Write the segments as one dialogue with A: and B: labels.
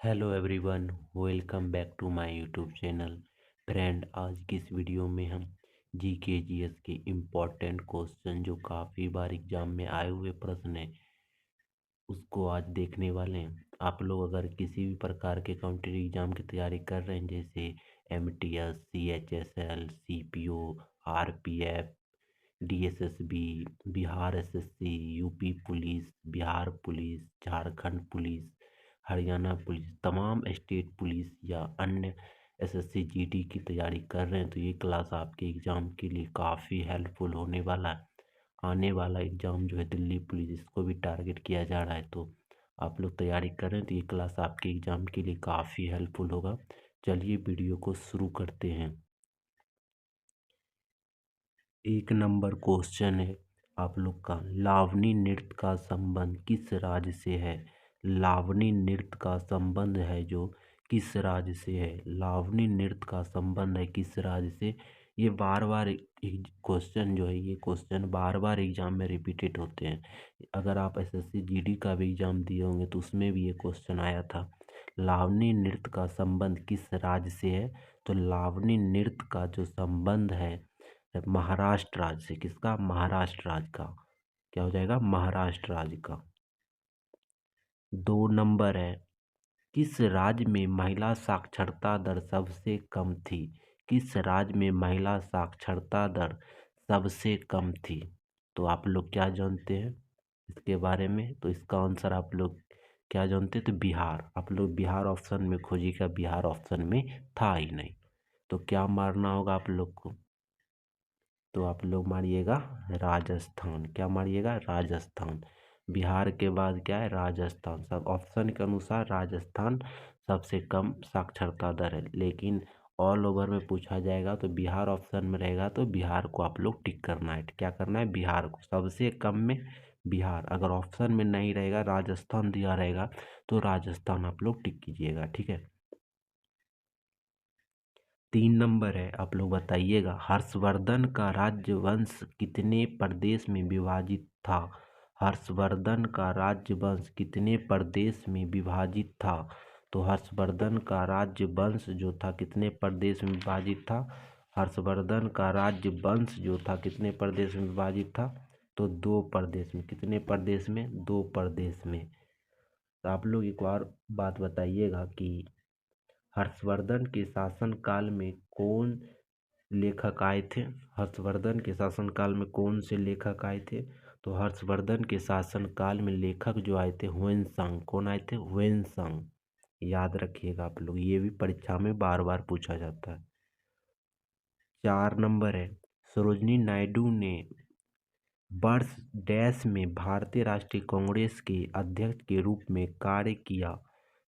A: Hello everyone, welcome back to my YouTube channel. Friend, आज की इस वीडियो में हम जीके जीएस के इम्पोर्टेंट क्वेश्चन जो काफ़ी बार एग्जाम में आए हुए प्रश्न हैं उसको आज देखने वाले हैं। आप लोग अगर किसी भी प्रकार के कॉम्पिटिटिव एग्जाम की तैयारी कर रहे हैं जैसे MTS, CHSL, CPO, RPF, DSSB, Bihar SSC, UP police, Bihar police, Jharkhand police, Haryana police, तमाम स्टेट पुलिस या अन्य एसएससी जीडी की तैयारी कर रहे हैं तो ये क्लास आपके एग्ज़ाम के लिए काफ़ी हेल्पफुल होने वाला है। आने वाला एग्ज़ाम जो है दिल्ली पुलिस, इसको भी टारगेट किया जा रहा है, तो आप लोग तैयारी कर रहे हैं तो ये क्लास आपके एग्ज़ाम के लिए काफ़ी हेल्पफुल होगा। चलिए वीडियो को शुरू करते हैं। एक नंबर क्वेश्चन है आप लोग का, लावणी नृत्य का संबंध किस राज्य से है। लावणी नृत्य का संबंध है जो किस राज्य से है। लावणी नृत्य का संबंध है किस राज्य से। ये बार बार क्वेश्चन जो है, ये क्वेश्चन बार बार एग्जाम में रिपीटेड होते हैं। अगर आप एसएससी जीडी का भी एग्जाम दिए होंगे तो उसमें भी ये क्वेश्चन आया था। लावणी नृत्य का संबंध किस राज्य से है। तो लावणी नृत्य का जो संबंध है महाराष्ट्र राज्य से। किसका? महाराष्ट्र राज्य का। क्या हो जाएगा? महाराष्ट्र राज्य का। 2 नंबर है, किस राज्य में महिला साक्षरता दर सबसे कम थी। किस राज्य में महिला साक्षरता दर सबसे कम थी। तो आप लोग क्या जानते हैं इसके बारे में? तो इसका आंसर आप लोग क्या जानते हैं? तो बिहार। आप लोग बिहार ऑप्शन में खोजिएगा, बिहार ऑप्शन में था ही नहीं। तो क्या मारना होगा आप लोग को? तो आप लोग मारिएगा राजस्थान। क्या मारिएगा? राजस्थान। बिहार के बाद क्या है? राजस्थान। सब ऑप्शन के अनुसार राजस्थान सबसे कम साक्षरता दर है, लेकिन ऑल ओवर में पूछा जाएगा तो बिहार ऑप्शन में रहेगा तो बिहार को आप लोग टिक करना है। क्या करना है? बिहार को। सबसे कम में बिहार। अगर ऑप्शन में नहीं रहेगा, राजस्थान दिया रहेगा तो राजस्थान आप लोग टिक कीजिएगा। ठीक है। 3 नंबर है, आप लोग बताइएगा, हर्षवर्धन का राज्यवंश कितने प्रदेश में विभाजित था। हर्षवर्धन का राज्यवंश कितने प्रदेश में विभाजित था। तो हर्षवर्धन का राज्यवंश जो था कितने प्रदेश में विभाजित था। हर्षवर्धन का राज्यवंश जो था कितने प्रदेश में विभाजित था। तो 2 प्रदेश में। कितने प्रदेश में? 2 प्रदेश में। तो आप लोग एक और बात बताइएगा कि हर्षवर्धन के शासनकाल में कौन लेखक आए थे। हर्षवर्धन के शासनकाल में कौन से लेखक आए थे। तो हर्षवर्धन के शासनकाल में लेखक जो आए थे ह्वेनसांग। कौन आए थे? ह्वेनसांग। याद रखिएगा आप लोग, ये भी परीक्षा में बार बार पूछा जाता है। 4 नंबर है, सरोजिनी नायडू ने वर्ष डैश में भारतीय राष्ट्रीय कांग्रेस के अध्यक्ष के रूप में कार्य किया।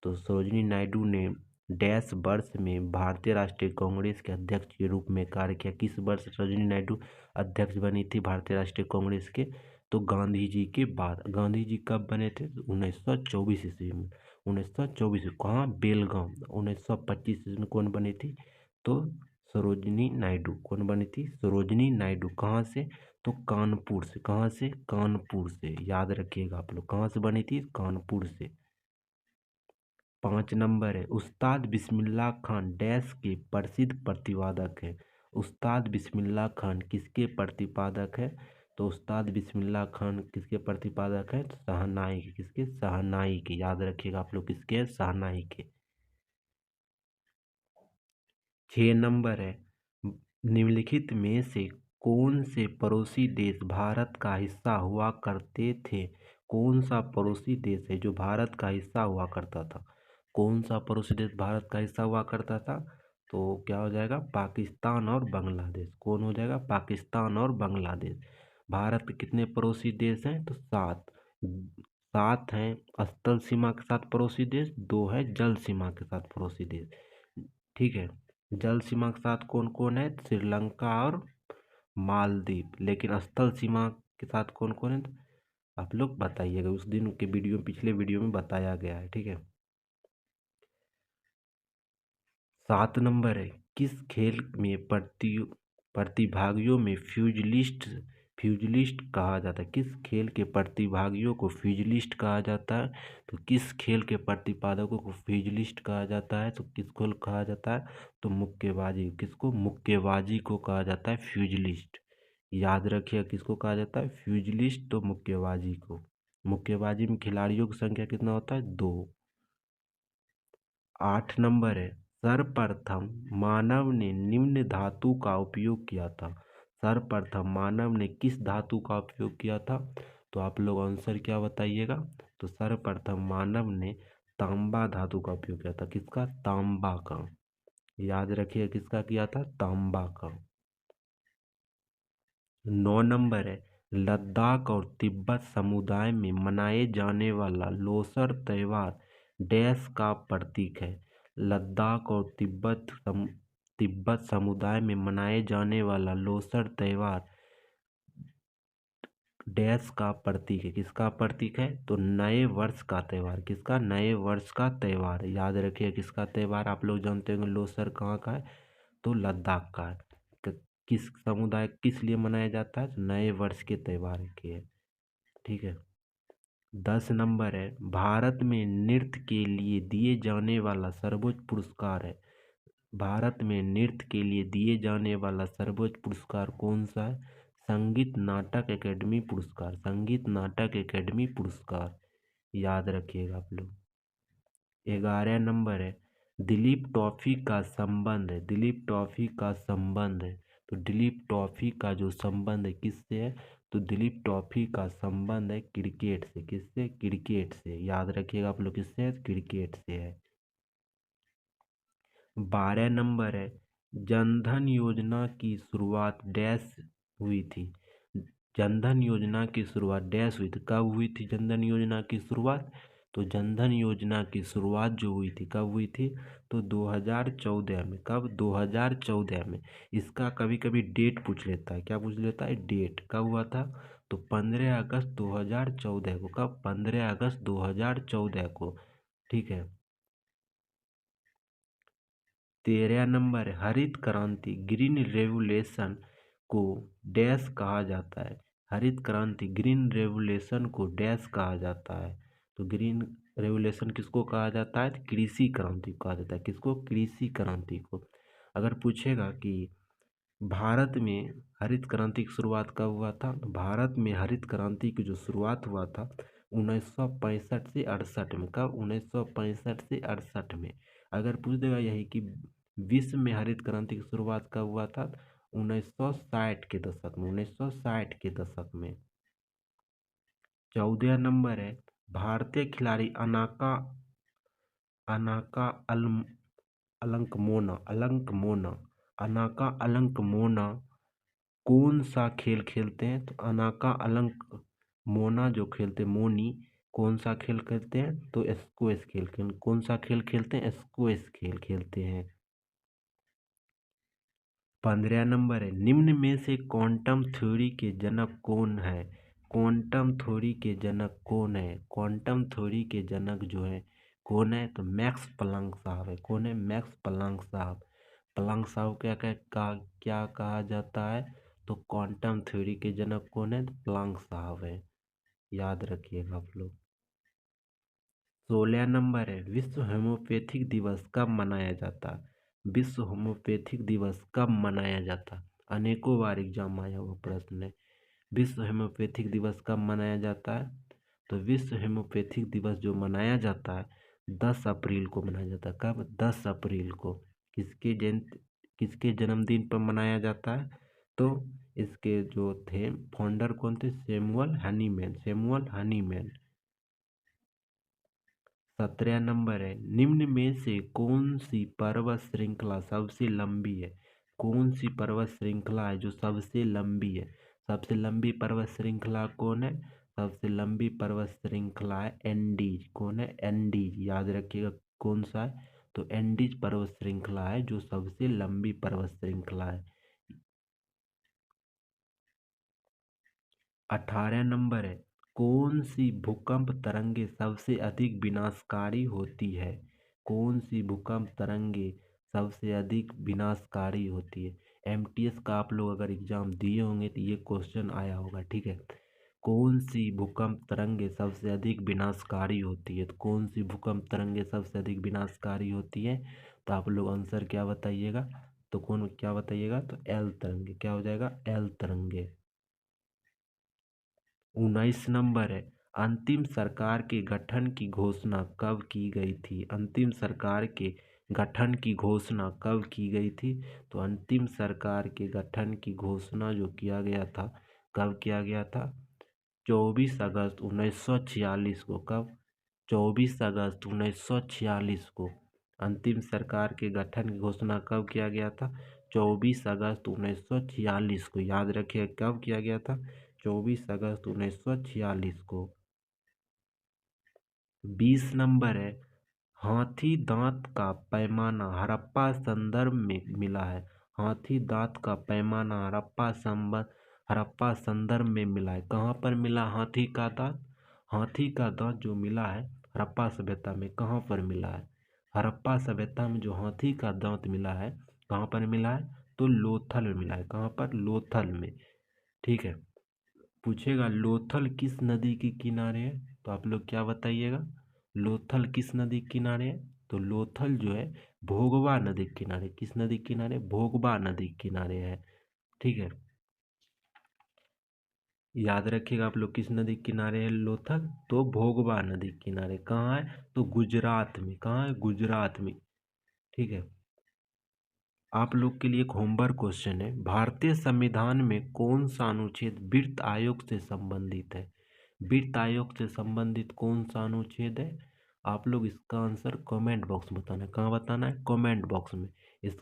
A: तो सरोजिनी नायडू ने डैश वर्ष में भारतीय राष्ट्रीय कांग्रेस के अध्यक्ष के रूप में कार्य किया। किस वर्ष सरोजिनी नायडू अध्यक्ष बनी थी भारतीय राष्ट्रीय कांग्रेस के? तो गांधी जी के बाद। गांधी जी कब बने थे? 1924 ईस्वी में। 1924 में। कहाँ? बेलगाम। 1925 ईस्वी में कौन बनी थी? तो सरोजिनी नायडू। कौन बनी थी? सरोजिनी नायडू। कहाँ से? तो कानपुर से। कहाँ से? कानपुर से। याद रखिएगा आप लोग, कहाँ से बनी थी? कानपुर से। 5 नंबर है, उस्ताद बिस्मिल्लाह खान डैश के प्रसिद्ध प्रतिपादक है। उस्ताद बिस्मिल्लाह खान किसके प्रतिपादक है? तो उस्ताद बिस्मिल्लाह खान किसके प्रतिपादक है? शहनाई के। किसके? शहनाई के। याद रखिएगा आप लोग, किसके? शहनाई के। 6 नंबर है, निम्नलिखित में से कौन से पड़ोसी देश भारत का हिस्सा हुआ करते थे। कौन सा पड़ोसी देश है जो भारत का हिस्सा हुआ करता था। कौन सा पड़ोसी देश भारत का हिस्सा हुआ करता था? तो क्या हो जाएगा? पाकिस्तान और बांग्लादेश। कौन हो जाएगा? पाकिस्तान और बांग्लादेश। भारत के कितने पड़ोसी देश हैं? तो 7। 7 हैं स्थल सीमा के साथ पड़ोसी देश, 2 है जल सीमा के साथ पड़ोसी देश। ठीक है। जल सीमा के साथ कौन कौन है? श्रीलंका और मालदीव। लेकिन स्थल सीमा के साथ कौन कौन है? आप लोग बताइएगा, उस दिन के वीडियो, पिछले वीडियो में बताया गया है। ठीक है। 7 नंबर है, किस खेल में प्रतिभागियों में फ्यूजलिस्ट कहा जाता है। किस खेल के प्रतिभागियों को फ्यूजलिस्ट कहा जाता है? तो किस खेल के प्रतिपादकों को फ्यूजलिस्ट कहा जाता है? तो किसको कहा जाता है? तो मुक्केबाजी। किसको? मुक्केबाजी को कहा जाता है फ्यूजलिस्ट। याद रखिए, किसको कहा जाता है? फ्यूजलिस्ट। तो मुक्केबाजी को। मुक्केबाजी में खिलाड़ियों की संख्या कितना होता है? 2। 8 नंबर है, सर्वप्रथम मानव ने निम्न धातु का उपयोग किया था। सर्वप्रथम मानव ने किस धातु का उपयोग किया था? तो आप लोग आंसर क्या बताइएगा? तो सर्वप्रथम मानव ने तांबा धातु का उपयोग किया था। किसका? तांबा का। याद रखिए, किसका किया था? तांबा का। 9 नंबर है, लद्दाख और तिब्बत समुदाय में मनाए जाने वाला लोसर त्योहार डैश का प्रतीक है। लद्दाख और तिब्बत समुदाय में मनाए जाने वाला लोसर त्योहार डैश का प्रतीक है। किसका प्रतीक है? तो नए वर्ष का त्यौहार। किसका? नए वर्ष का त्यौहार। याद रखिए, किसका त्यौहार? आप लोग जानते होंगे लोसर कहाँ का है? तो लद्दाख का है। किस समुदाय किस लिए मनाया जाता है? नए वर्ष के त्यौहार के है। ठीक है। 10 नंबर है, भारत में नृत्य के लिए दिए जाने वाला सर्वोच्च पुरस्कार है। भारत में नृत्य के लिए दिए जाने वाला सर्वोच्च पुरस्कार कौन सा है? संगीत नाटक एकेडमी पुरस्कार। संगीत नाटक एकेडमी पुरस्कार। याद रखिएगा आप लोग। 11 नंबर है, दिलीप ट्रॉफी का संबंध है। दिलीप ट्रॉफी का संबंध है। तो दिलीप ट्रॉफी का जो संबंध है किससे है? तो दिलीप ट्रॉफी का संबंध है क्रिकेट से। किससे? क्रिकेट से। याद रखिएगा आप लोग, किससे है? क्रिकेट से है। 12 नंबर है, जनधन योजना की शुरुआत डैश हुई थी। जनधन योजना की शुरुआत डैश हुई थी। कब हुई थी जनधन योजना की शुरुआत? तो जनधन योजना की शुरुआत जो हुई थी, कब हुई थी? तो 2014 में। कब? 2014 में। इसका कभी कभी डेट पूछ लेता है। क्या पूछ लेता है? डेट। कब हुआ था? तो 15 अगस्त 2014 को। कब? 15 अगस्त 2014 को। ठीक है। 13 नंबर है, हरित क्रांति ग्रीन रेवोल्यूशन को डैश कहा जाता है। हरित क्रांति ग्रीन रेवोल्यूशन को डैश कहा जाता है। तो ग्रीन रेवोल्यूशन किसको कहा जाता है? तो कृषि क्रांति को कहा जाता है। किसको? कृषि क्रांति को। अगर पूछेगा कि भारत में हरित क्रांति की शुरुआत कब हुआ था? तो भारत में हरित क्रांति की जो शुरुआत हुआ था 1965 से 68 में। कब? 1965 से 68 में। अगर पूछ देगा यही कि विश्व में हरित क्रांति की शुरुआत कब हुआ था? 1960 के दशक में। 1960 के दशक में। 14 नंबर है, भारतीय खिलाड़ी अनाका अनाका अलंकमोना अनाका अलंकमोना कौन सा खेल खेलते हैं? तो अनाका अलंक मोना जो खेलते मोनी कौन सा खेल खेलते हैं? तो स्क्वैश खेल कौन सा खेल खेलते हैं? स्क्वैश खेल खेलते हैं। 15 नंबर है, निम्न में से क्वांटम थ्योरी के जनक कौन है? क्वांटम थ्योरी के जनक कौन है? क्वांटम थ्योरी के जनक जो है कौन है? तो मैक्स प्लांक साहब है। कौन है? मैक्स प्लांक साहब। प्लांक साहब क्या कहा जाता है? तो क्वांटम थ्योरी के जनक कौन है? तो प्लांक साहब है। याद रखिएगा आप लोग। 16 नंबर है, विश्व होम्योपैथिक दिवस कब मनाया जाता है? विश्व होम्योपैथिक दिवस कब मनाया जाता है? अनेकों बार एग्जाम आया हुआ प्रश्न है। विश्व होम्योपैथिक दिवस कब मनाया जाता है? तो विश्व होम्योपैथिक दिवस जो मनाया जाता है 10 अप्रैल को मनाया जाता है। कब? 10 अप्रैल को। किसके जन्मदिन पर मनाया जाता है? तो इसके जो थे फाउंडर कौन थे? Samuel Hahnemann. Samuel Hahnemann. 17 number है, निम्न में से कौन सी पर्वत श्रृंखला सबसे लंबी है? कौन सी पर्वत श्रृंखला है जो सबसे लंबी है? सबसे लंबी पर्वत श्रृंखला कौन है? सबसे लंबी पर्वत श्रृंखला है एंडीज। कौन है? एंडीज। याद रखिएगा कौन सा है? तो एंडीज पर्वत श्रृंखला है जो सबसे लंबी पर्वत श्रृंखला है। 18 नंबर है, कौन सी भूकंप तरंगे सबसे अधिक विनाशकारी होती है? कौन सी भूकंप तरंगे सबसे अधिक विनाशकारी होती है? एमटीएस का आप लोग अगर एग्जाम दिए होंगे तो ये क्वेश्चन आया होगा, ठीक है। कौन सी भूकंप तरंगे सबसे अधिक विनाशकारी होती है? तो कौन सी भूकंप तरंगे सबसे अधिक विनाशकारी होती है? तो आप लोग आंसर क्या बताइएगा? तो कौन क्या बताइएगा? तो एल तरंगे। क्या हो जाएगा? एल तरंगे। 19 नंबर है, अंतिम सरकार के गठन की घोषणा कब की गई थी? अंतिम सरकार के गठन की घोषणा कब की गई थी? तो अंतिम सरकार के गठन की घोषणा जो किया गया था, कब किया गया था? 24 अगस्त 1946 को। कब? 24 अगस्त 1946 को अंतिम सरकार के गठन की घोषणा कब किया गया था? 24 अगस्त 1946 को। याद रखिए कब किया गया था? 24 अगस्त 1946 को। 20 नंबर है, हाथी दांत का पैमाना हड़प्पा संदर्भ में मिला है। हाथी दांत का पैमाना हड़प्पा संदर्भ में मिला है। कहाँ पर मिला हाथी का दांत? हाथी का दांत जो मिला है हड़प्पा सभ्यता में, कहाँ पर मिला है? हड़प्पा सभ्यता में जो हाथी का दांत मिला है, कहाँ पर मिला है? तो लोथल में मिला है। कहाँ पर? लोथल में, ठीक है। पूछेगा लोथल किस नदी के किनारे है? तो आप लोग क्या बताइएगा? लोथल किस नदी के किनारे है? तो लोथल जो है भोगवा नदी के किनारे। किस नदी के किनारे? भोगवा नदी के किनारे है, ठीक है। याद रखिएगा आप लोग, किस नदी के किनारे है लोथल? तो भोगवा नदी के किनारे। कहाँ है? तो गुजरात में। कहाँ है? गुजरात में, ठीक है। आप लोग के लिए एक होमवर्क क्वेश्चन है, भारतीय संविधान में कौन सा अनुच्छेद वित्त आयोग से संबंधित है? वित्त आयोग से संबंधित कौन सा अनुच्छेद है? आप लोग इसका आंसर कमेंट बॉक्स में बताना है। कहाँ बताना है? कमेंट बॉक्स में। इस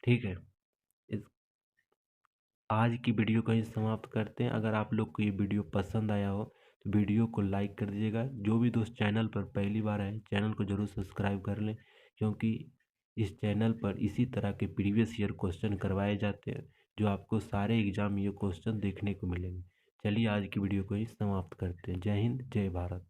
A: ठीक है। इस आज की वीडियो को ही समाप्त करते हैं। अगर आप लोग को ये वीडियो पसंद आया हो तो वीडियो को लाइक कर दीजिएगा। जो भी दोस्त चैनल पर पहली बार आए चैनल को जरूर सब्सक्राइब कर लें, क्योंकि इस चैनल पर इसी तरह के प्रीवियस ईयर क्वेश्चन करवाए जाते हैं, जो आपको सारे एग्जाम ये क्वेश्चन देखने को मिलेंगे। चलिए आज की वीडियो को ही समाप्त करते हैं। जय हिंद, जय भारत।